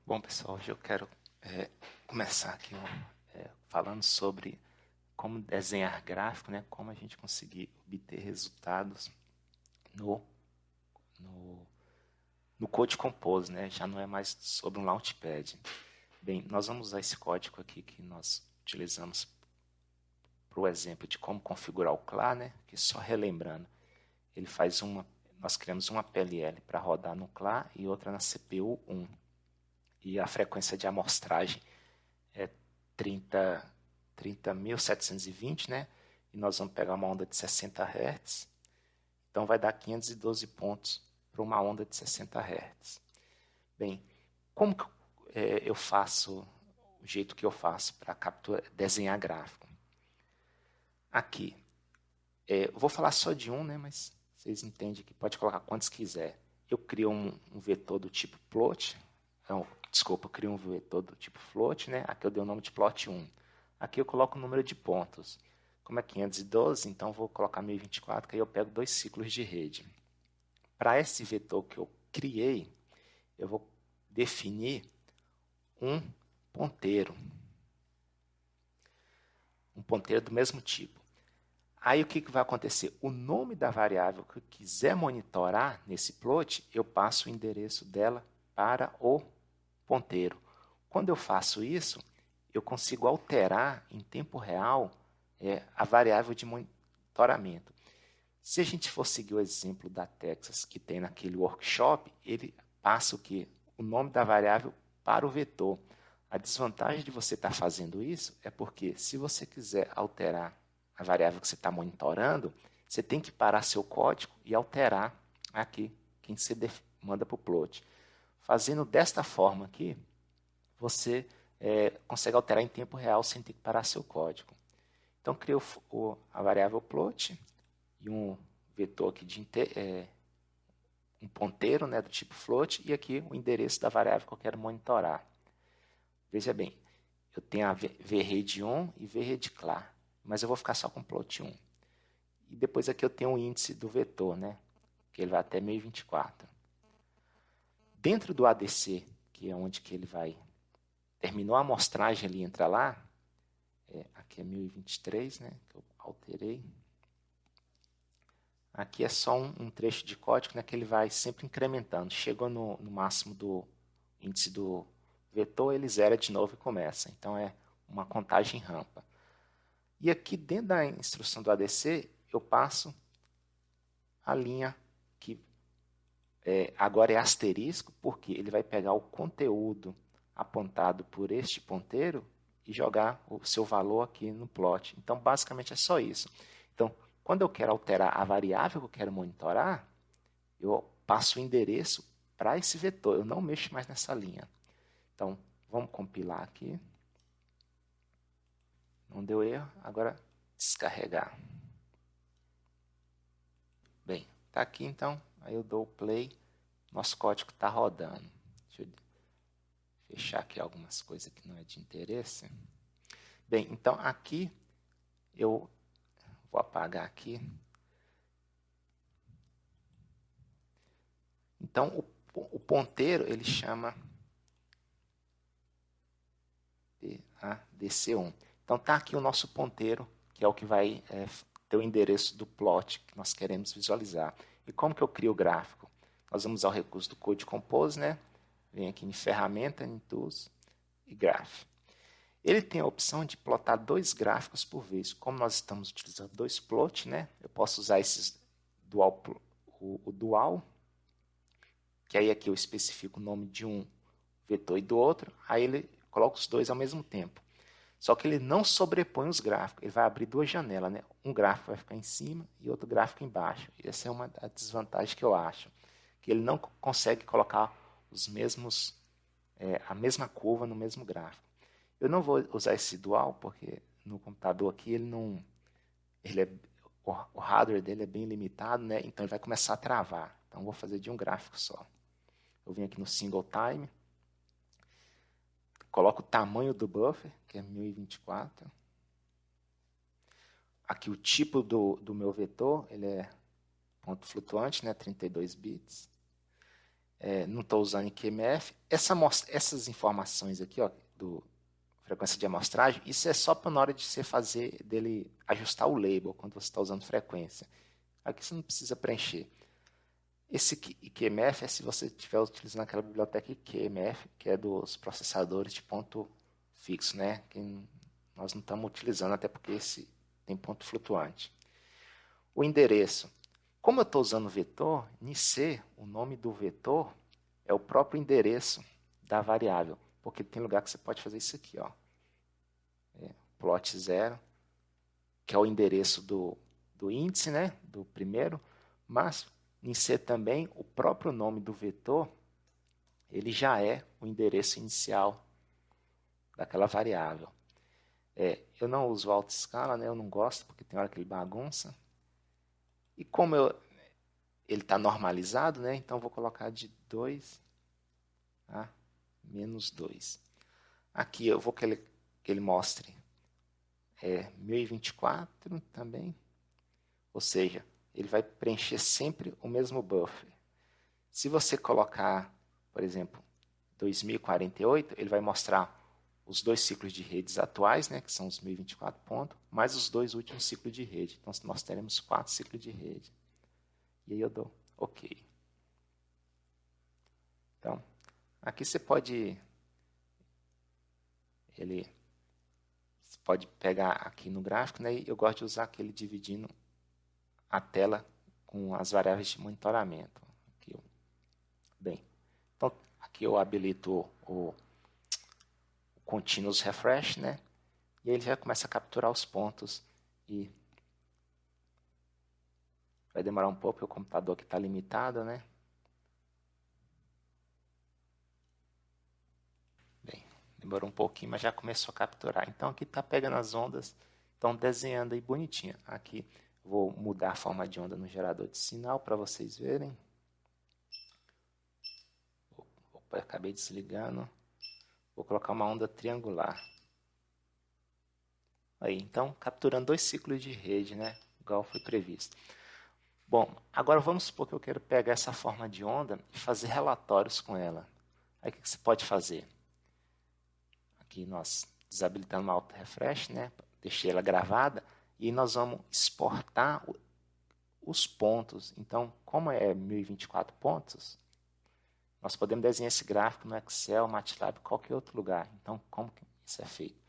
Bom, pessoal, hoje eu quero começar aqui falando sobre como desenhar gráfico, né? Como a gente conseguir obter resultados no, no, no Code Compose, né? Já não é mais sobre um Launchpad. Bem, nós vamos usar esse código aqui que nós utilizamos para o exemplo de como configurar o CLA, né? Que só relembrando, ele faz nós criamos uma PLL para rodar no CLA e outra na CPU 1. E a frequência de amostragem é 30.720, né? E nós vamos pegar uma onda de 60 Hz. Então vai dar 512 pontos para uma onda de 60 Hz. Bem, como que eu faço, o jeito que eu faço para desenhar gráfico? Aqui, eu vou falar só de um, né? Mas vocês entendem que pode colocar quantos quiser. Eu crio um vetor do tipo plot. Desculpa, eu crio um vetor do tipo float, né? Aqui eu dei o nome de plot 1. Aqui eu coloco o número de pontos. Como é 512, então eu vou colocar 1024, que aí eu pego 2 ciclos de rede. Para esse vetor que eu criei, eu vou definir um ponteiro. Um ponteiro do mesmo tipo. Aí o que vai acontecer? O nome da variável que eu quiser monitorar nesse plot, eu passo o endereço dela para o ponteiro. Quando eu faço isso, eu consigo alterar em tempo real a variável de monitoramento. Se a gente for seguir o exemplo da Texas que tem naquele workshop, ele passa o quê? O nome da variável para o vetor. A desvantagem de você estar fazendo isso é porque se você quiser alterar a variável que você está monitorando, você tem que parar seu código e alterar aqui quem você manda para o plot. Fazendo desta forma aqui, você consegue alterar em tempo real sem ter que parar seu código. Então, criei a variável plot e um vetor aqui de um ponteiro, né, do tipo float, e aqui o endereço da variável que eu quero monitorar. Veja bem, eu tenho a vrede1 e vrede_cla, mas eu vou ficar só com plot 1. E depois aqui eu tenho o índice do vetor, né, que ele vai até 1024. Dentro do ADC, que é onde que ele vai terminou a amostragem, ele entra lá, aqui é 1023, né, que eu alterei. Aqui é só um trecho de código, né, que ele vai sempre incrementando. Chegou no máximo do índice do vetor, ele zera de novo e começa. Então é uma contagem rampa. E aqui dentro da instrução do ADC, eu passo a linha que agora é asterisco, porque ele vai pegar o conteúdo apontado por este ponteiro e jogar o seu valor aqui no plot. Então, basicamente é só isso. Então, quando eu quero alterar a variável que eu quero monitorar, eu passo o endereço para esse vetor. Eu não mexo mais nessa linha. Então, vamos compilar aqui. Não deu erro. Agora, descarregar. Bem, está aqui então. Aí eu dou o play. Nosso código está rodando. Deixa eu fechar aqui algumas coisas que não é de interesse. Bem, então aqui eu vou apagar aqui. Então o ponteiro ele chama PADC1. Então está aqui o nosso ponteiro, que é o que vai ter o endereço do plot que nós queremos visualizar. E como que eu crio o gráfico? Nós vamos usar o recurso do Code Compose, né? Vem aqui em Ferramenta, em Tools e Graph. Ele tem a opção de plotar 2 gráficos por vez. Como nós estamos utilizando 2 plot, né? Eu posso usar esses o dual, que aí aqui eu especifico o nome de um vetor e do outro, aí ele coloca os dois ao mesmo tempo. Só que ele não sobrepõe os gráficos, ele vai abrir 2 janelas, né? Um gráfico vai ficar em cima e outro gráfico embaixo. Essa é uma desvantagem que eu acho, que ele não consegue colocar os mesmos, a mesma curva no mesmo gráfico. Eu não vou usar esse dual, porque no computador aqui ele não, o hardware dele é bem limitado, né? Então ele vai começar a travar. Então eu vou fazer de um gráfico só. Eu venho aqui no single time, coloco o tamanho do buffer, que é 1024. Aqui o tipo do meu vetor, ele é ponto flutuante, né? 32 bits. não estou usando em QMF. Essas informações aqui, ó, do frequência de amostragem, isso é só para na hora de você fazer dele ajustar o label quando você está usando frequência. Aqui você não precisa preencher. Esse QMF é se você estiver utilizando aquela biblioteca QMF, que é dos processadores de ponto fixo, né? Que nós não estamos utilizando, até porque esse tem ponto flutuante. O endereço. Como eu estou usando vetor, em C, o nome do vetor é o próprio endereço da variável. Porque tem lugar que você pode fazer isso aqui, ó. Plot 0, que é o endereço do índice, né? Do primeiro. Mas, em C também, o próprio nome do vetor, ele já é o endereço inicial daquela variável. Eu não uso autoescala, né? Eu não gosto, porque tem hora que ele bagunça. E como ele está normalizado, né? Então, eu vou colocar de 2 a menos 2. Aqui eu vou que ele mostre 1024 também. Ou seja, ele vai preencher sempre o mesmo buffer. Se você colocar, por exemplo, 2048, ele vai mostrar os 2 ciclos de redes atuais, né, que são os 1024 pontos, mais os 2 últimos ciclos de rede. Então, nós teremos 4 ciclos de rede. E aí eu dou OK. Então, aqui você pode pegar aqui no gráfico, né, e eu gosto de usar aquele dividindo a tela com as variáveis de monitoramento. Bem, então aqui eu habilito o Continuous Refresh, né? E aí ele já começa a capturar os pontos e vai demorar um pouco, porque o computador aqui está limitado, né? Bem, demorou um pouquinho, mas já começou a capturar. Então aqui está pegando as ondas, estão desenhando aí bonitinho. Aqui vou mudar a forma de onda no gerador de sinal para vocês verem. Opa, acabei desligando. Vou colocar uma onda triangular. Aí, então, capturando 2 ciclos de rede, né? Igual foi previsto. Bom, agora vamos supor que eu quero pegar essa forma de onda e fazer relatórios com ela. Aí o que você pode fazer? Aqui nós desabilitamos o auto refresh, né? Deixei ela gravada e nós vamos exportar os pontos. Então, como é 1024 pontos, nós podemos desenhar esse gráfico no Excel, MATLAB, qualquer outro lugar. Então, como que isso é feito?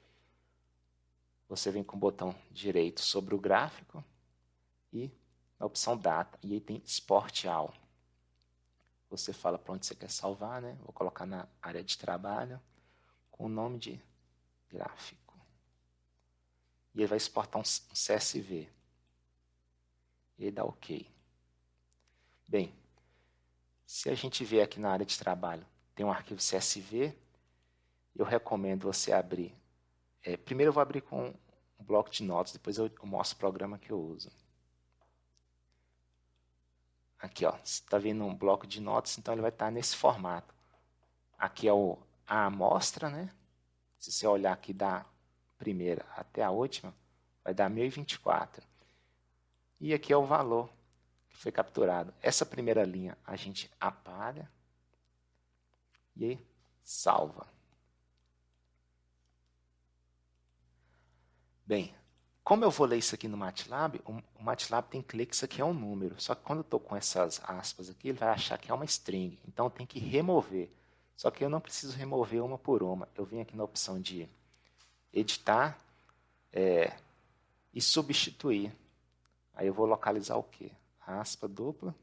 Você vem com o botão direito sobre o gráfico e na opção Data. E aí tem Export All. Você fala para onde você quer salvar, né? Vou colocar na área de trabalho com o nome de gráfico. E ele vai exportar um CSV. E aí dá OK. Bem, se a gente ver aqui na área de trabalho, tem um arquivo CSV. Eu recomendo você abrir. Primeiro eu vou abrir com um bloco de notas, depois eu mostro o programa que eu uso. Aqui, ó, você está vendo um bloco de notas, então ele vai estar nesse formato. Aqui é a amostra, né? Se você olhar aqui da primeira até a última, vai dar 1024. E aqui é o valor que foi capturado. Essa primeira linha a gente apaga e salva. Bem, como eu vou ler isso aqui no MATLAB, o MATLAB tem que ler que isso aqui é um número. Só que quando eu estou com essas aspas aqui, ele vai achar que é uma string. Então, eu tenho que remover. Só que eu não preciso remover uma por uma. Eu venho aqui na opção de editar e substituir. Aí eu vou localizar o quê? A aspa dupla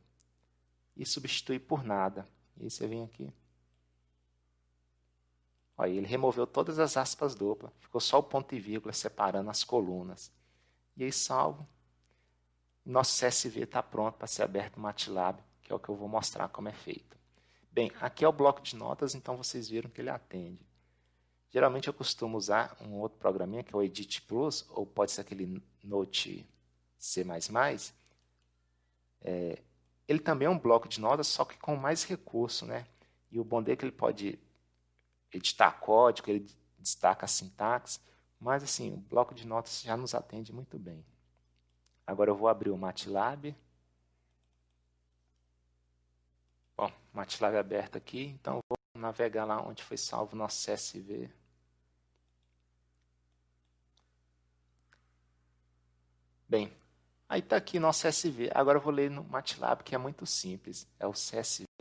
e substituir por nada. E aí você vem aqui. Olha, ele removeu todas as aspas duplas. Ficou só o ponto e vírgula separando as colunas. E aí salvo. Nosso CSV está pronto para ser aberto no MATLAB, que é o que eu vou mostrar como é feito. Bem, aqui é o bloco de notas, então vocês viram que ele atende. Geralmente eu costumo usar um outro programinha, que é o Edit Plus, ou pode ser aquele Note C++. Ele também é um bloco de notas, só que com mais recurso, né? E o bom dele é que ele pode editar código, ele destaca a sintaxe, mas assim, o bloco de notas já nos atende muito bem. Agora eu vou abrir o MATLAB. Bom, MATLAB aberto aqui, então vou navegar lá onde foi salvo o nosso CSV. Bem, aí está aqui nosso CSV. Agora eu vou ler no MATLAB, que é muito simples. É o CSV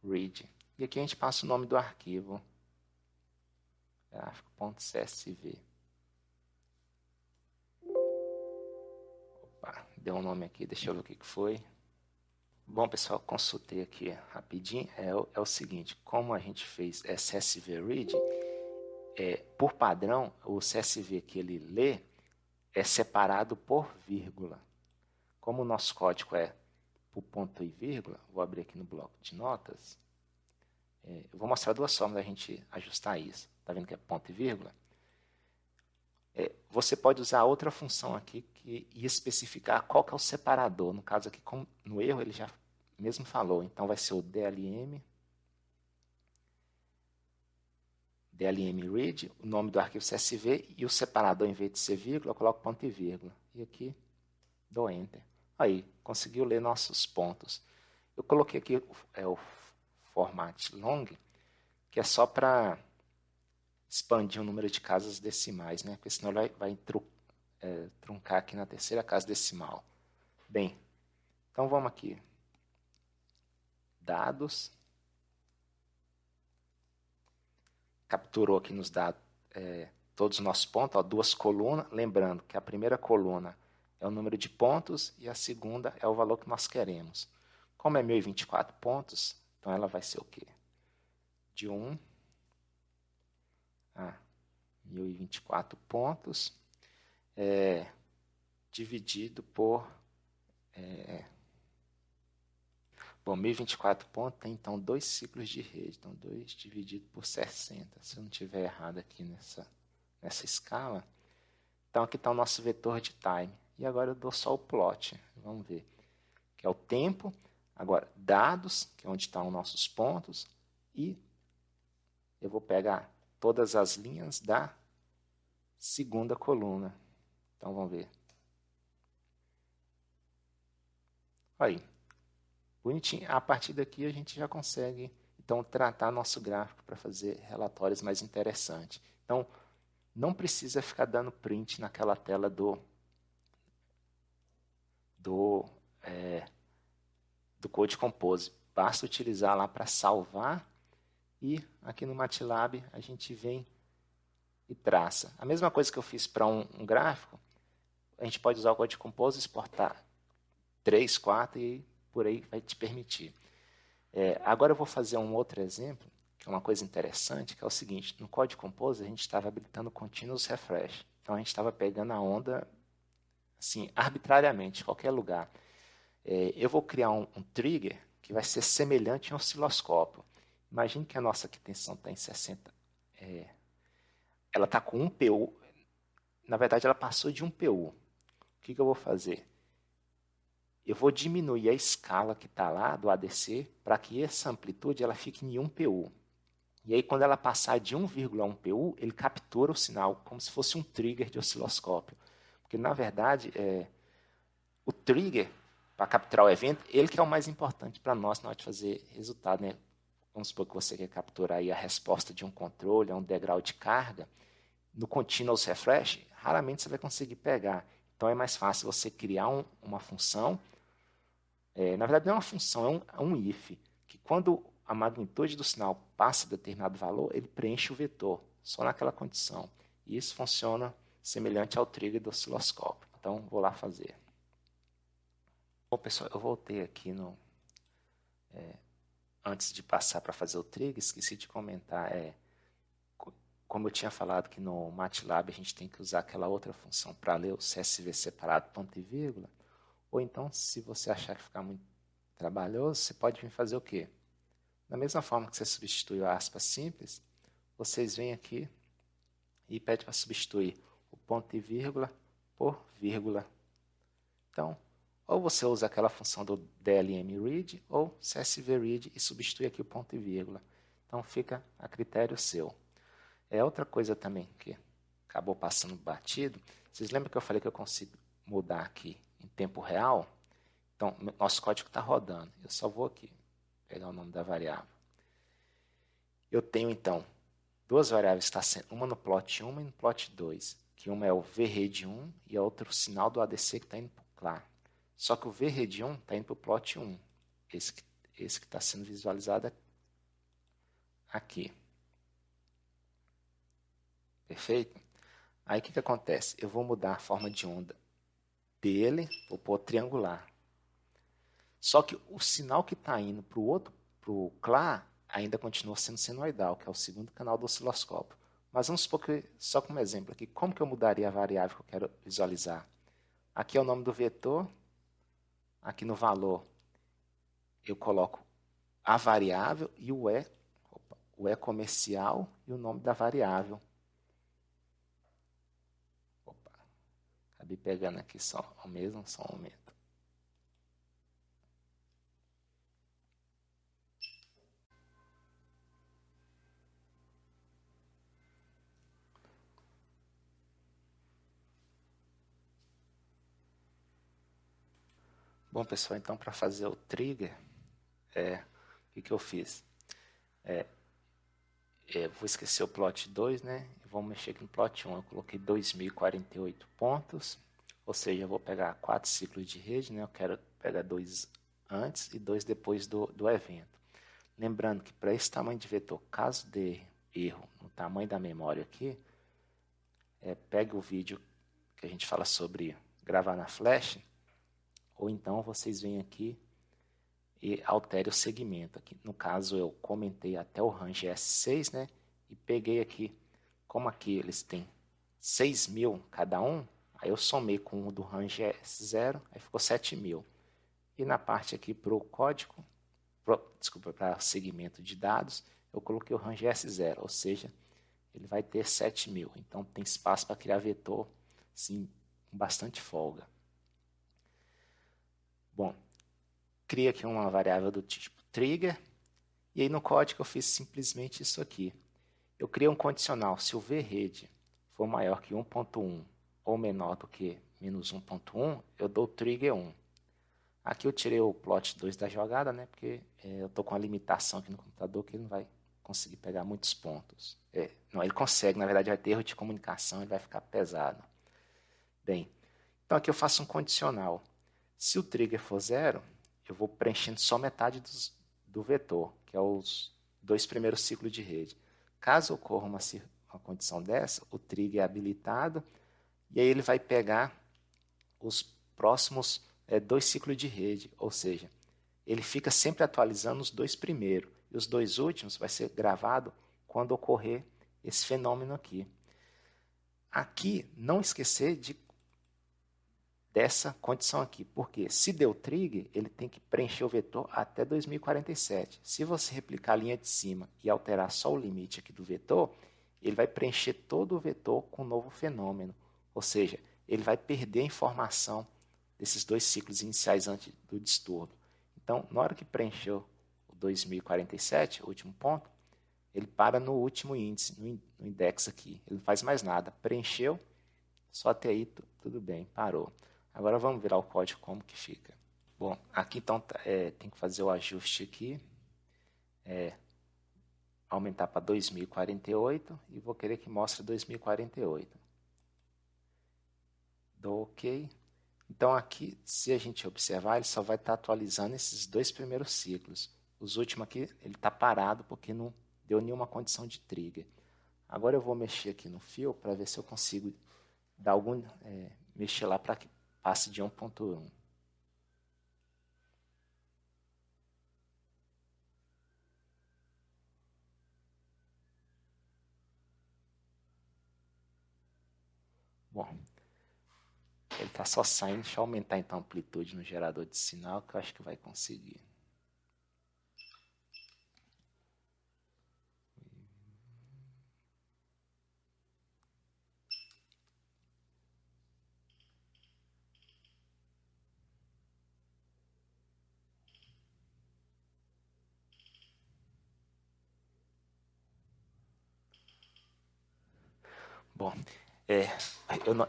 read. E aqui a gente passa o nome do arquivo. Gráfico.csv. Opa, deu um nome aqui, deixa eu ver o que foi. Bom, pessoal, consultei aqui rapidinho. É o seguinte, como a gente fez CSV read, por padrão, o CSV que ele lê é separado por vírgula. Como o nosso código é por ponto e vírgula, vou abrir aqui no bloco de notas. Eu vou mostrar duas formas da gente ajustar isso. Está vendo que é ponto e vírgula? Você pode usar outra função aqui que ia especificar qual que é o separador. No caso aqui, no erro, ele já mesmo falou. Então, vai ser o DLM read, o nome do arquivo CSV, e o separador, em vez de ser vírgula, eu coloco ponto e vírgula. E aqui, dou Enter. Aí, conseguiu ler nossos pontos. Eu coloquei aqui o format long, que é só para expandir o número de casas decimais, né? Porque senão ele vai truncar aqui na terceira casa decimal. Bem, então vamos aqui. Dados. Capturou aqui nos dados todos os nossos pontos, ó, duas colunas. Lembrando que a primeira coluna é o número de pontos e a segunda é o valor que nós queremos. Como é 1024 pontos, então ela vai ser o quê? De 1 a 1024 pontos, dividido por... Bom, 1024 pontos tem, então, 2 ciclos de rede. Então, 2 dividido por 60. Se eu não estiver errado aqui nessa escala. Então, aqui está o nosso vetor de time. E agora eu dou só o plot. Vamos ver. Que é o tempo. Agora, dados, que é onde estão os nossos pontos. E eu vou pegar todas as linhas da segunda coluna. Então, vamos ver. Aí. Bonitinho. A partir daqui a gente já consegue, então, tratar nosso gráfico para fazer relatórios mais interessantes. Então, não precisa ficar dando print naquela tela do Code Compose. Basta utilizar lá para salvar e aqui no MATLAB a gente vem e traça. A mesma coisa que eu fiz para um gráfico, a gente pode usar o Code Compose, exportar 3, 4 e por aí vai te permitir. Agora eu vou fazer um outro exemplo, que é uma coisa interessante, que é o seguinte, no Code Compose a gente estava habilitando Continuous Refresh. Então a gente estava pegando a onda assim, arbitrariamente, em qualquer lugar. Eu vou criar um trigger que vai ser semelhante a um osciloscópio. Imagine que a nossa tensão está em 60. Ela está com 1 PU. Na verdade, ela passou de 1 PU. O que eu vou fazer? Eu vou diminuir a escala que está lá do ADC para que essa amplitude ela fique em 1 PU. E aí, quando ela passar de 1,1 PU, ele captura o sinal como se fosse um trigger de osciloscópio. Porque, na verdade, o trigger, para capturar o evento, ele que é o mais importante para nós na hora de fazer resultado. Né? Vamos supor que você quer capturar aí a resposta de um controle, a um degrau de carga. No Continuous Refresh, raramente você vai conseguir pegar. Então, é mais fácil você criar uma função. Na verdade, não é uma função, é um if, que quando a magnitude do sinal passa determinado valor, ele preenche o vetor, só naquela condição. E isso funciona semelhante ao trigger do osciloscópio. Então, vou lá fazer. Bom, pessoal, eu voltei aqui antes de passar para fazer o trigger, esqueci de comentar. Como eu tinha falado que no MATLAB a gente tem que usar aquela outra função para ler o CSV separado, ponto e vírgula. Ou então, se você achar que ficar muito trabalhoso, você pode vir fazer o quê? Da mesma forma que você substituiu a aspas simples, vocês vêm aqui e pedem para substituir o ponto e vírgula por vírgula. Então, ou você usa aquela função do DLM read ou CSV read e substitui aqui o ponto e vírgula. Então, fica a critério seu. Outra coisa também que acabou passando batido, vocês lembram que eu falei que eu consigo mudar aqui em tempo real, então nosso código está rodando. Eu só vou aqui pegar o nome da variável. Eu tenho então duas variáveis, está sendo uma no plot 1 e no plot 2, que uma é o vrede1 e a outra o sinal do ADC que está indo para o CLA. Só que o vrede1 está indo para o plot 1, esse que está sendo visualizado aqui. Perfeito? Aí o que acontece? Eu vou mudar a forma de onda dele, vou pôr triangular. Só que o sinal que está indo para o CLA, ainda continua sendo senoidal, que é o segundo canal do osciloscópio. Mas vamos supor que, só como exemplo aqui, como que eu mudaria a variável que eu quero visualizar? Aqui é o nome do vetor, aqui no valor eu coloco a variável e o E comercial e o nome da variável. Opa, acabei pegando aqui só um momento. Bom, pessoal, então para fazer o trigger, o que eu fiz? Vou esquecer o plot 2, né? Vamos mexer aqui no plot 1. Eu coloquei 2048 pontos, ou seja, eu vou pegar 4 ciclos de rede, né? Eu quero pegar 2 antes e 2 depois do evento. Lembrando que para esse tamanho de vetor, caso dê erro no tamanho da memória aqui, pegue o vídeo que a gente fala sobre gravar na flash, ou então vocês vêm aqui e altere o segmento. Aqui, no caso, eu comentei até o range S6, né? E peguei aqui, como aqui eles têm 6.000 cada um, aí eu somei com o do range S0, aí ficou 7.000. E na parte aqui para o código, para o segmento de dados, eu coloquei o range S0, ou seja, ele vai ter 7.000. Então tem espaço para criar vetor, sim, com bastante folga. Bom, cria aqui uma variável do tipo trigger, e aí no código eu fiz simplesmente isso aqui. Eu criei um condicional, se o vrede for maior que 1.1 ou menor do que menos 1.1, eu dou trigger 1. Aqui eu tirei o plot 2 da jogada, né, porque eu estou com uma limitação aqui no computador que ele não vai conseguir pegar muitos pontos. Não, ele consegue, na verdade vai ter erro de comunicação, ele vai ficar pesado. Bem, então aqui eu faço um condicional. Se o trigger for 0, eu vou preenchendo só metade do vetor, que é os 2 primeiros ciclos de rede. Caso ocorra uma condição dessa, o trigger é habilitado e aí ele vai pegar os próximos 2 ciclos de rede, ou seja, ele fica sempre atualizando os 2 primeiros e os 2 últimos vai ser gravado quando ocorrer esse fenômeno aqui. Aqui, não esquecer dessa condição aqui, porque se deu trigger, ele tem que preencher o vetor até 2047. Se você replicar a linha de cima e alterar só o limite aqui do vetor, ele vai preencher todo o vetor com um novo fenômeno, ou seja, ele vai perder a informação desses 2 ciclos iniciais antes do distúrbio. Então, na hora que preencheu o 2047, o último ponto, ele para no último índice, no index aqui. Ele não faz mais nada. Preencheu, só até aí tudo bem, parou. Agora vamos virar o código como que fica. Bom, aqui então tem que fazer o ajuste aqui. Aumentar para 2048 e vou querer que mostre 2048. Dou OK. Então aqui, se a gente observar, ele só vai estar atualizando esses 2 primeiros ciclos. Os últimos aqui, ele está parado porque não deu nenhuma condição de trigger. Agora eu vou mexer aqui no fio para ver se eu consigo dar mexer lá para que passe de 1.1. Bom, ele está só saindo. Deixa eu aumentar então a amplitude no gerador de sinal, que eu acho que vai conseguir. Bom,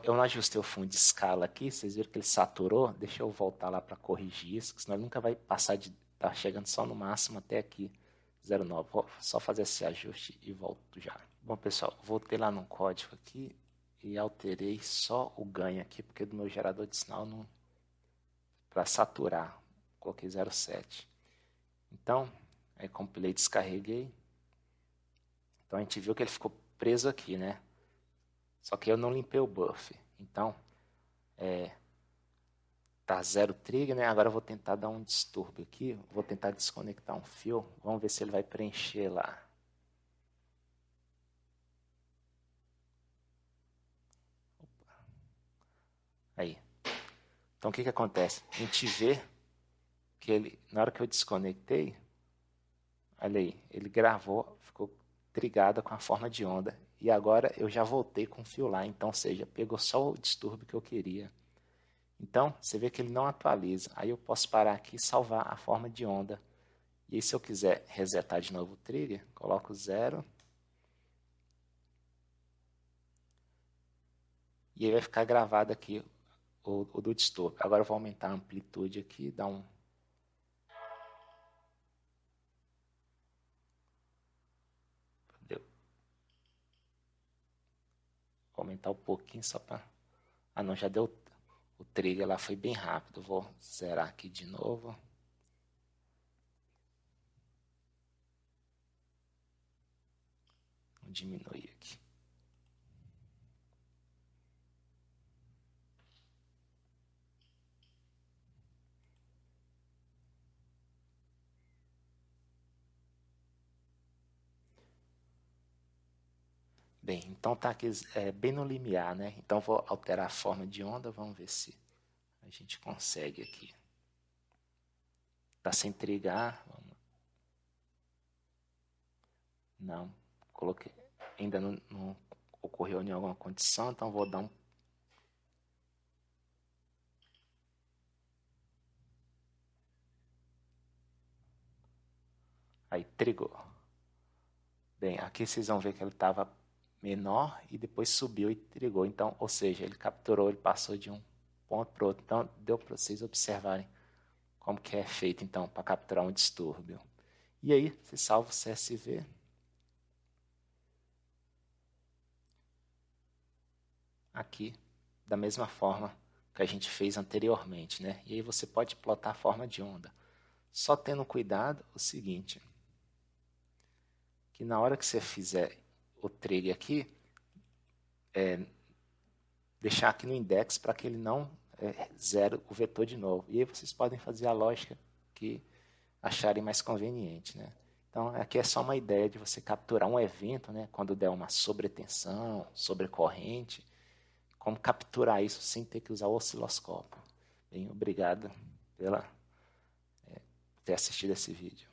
Eu não ajustei o fundo de escala aqui, vocês viram que ele saturou? Deixa eu voltar lá para corrigir isso, senão ele nunca vai passar de... Tá chegando só no máximo até aqui, 0,9. Vou só fazer esse ajuste e volto já. Bom, pessoal, voltei lá no código aqui e alterei só o ganho aqui, porque do meu gerador de sinal não... para saturar, coloquei 0,7. Então, aí compilei, descarreguei. Então a gente viu que ele ficou preso aqui, né? Só que eu não limpei o buffer. Então, tá zero trigger, né? Agora eu vou tentar dar um distúrbio aqui. Vou tentar desconectar um fio. Vamos ver se ele vai preencher lá. Opa. Aí. Então o que acontece? A gente vê que ele, na hora que eu desconectei, olha aí, ele gravou, ficou trigado com a forma de onda. E agora eu já voltei com o fio lá. Então, ou seja, pegou só o distúrbio que eu queria. Então, você vê que ele não atualiza. Aí eu posso parar aqui e salvar a forma de onda. E aí, se eu quiser resetar de novo o trigger, coloco 0. E aí vai ficar gravado aqui o do distúrbio. Agora eu vou aumentar a amplitude aqui, dar um... Vou aumentar um pouquinho só para... Ah, não, já deu... O trigger lá foi bem rápido. Vou zerar aqui de novo. Vou diminuir aqui. Bem, então tá aqui bem no limiar, né? Então vou alterar a forma de onda, vamos ver se a gente consegue aqui. Tá sem trigar. Não, coloquei. Ainda não ocorreu nenhuma condição, então vou dar um... Aí, trigou. Bem, aqui vocês vão ver que ele estava menor e depois subiu e trigou. Então, ou seja, ele capturou, ele passou de um ponto para o outro. Então, deu para vocês observarem como que é feito, então, para capturar um distúrbio. E aí, você salva o CSV. Aqui, da mesma forma que a gente fez anteriormente, né? E aí você pode plotar a forma de onda. Só tendo cuidado o seguinte, que na hora que você fizer o trigger aqui, deixar aqui no index para que ele não zere o vetor de novo. E aí vocês podem fazer a lógica que acharem mais conveniente, né? Então, aqui é só uma ideia de você capturar um evento, né? Quando der uma sobretensão, sobrecorrente, como capturar isso sem ter que usar o osciloscópio. Bem, obrigado por ter assistido esse vídeo.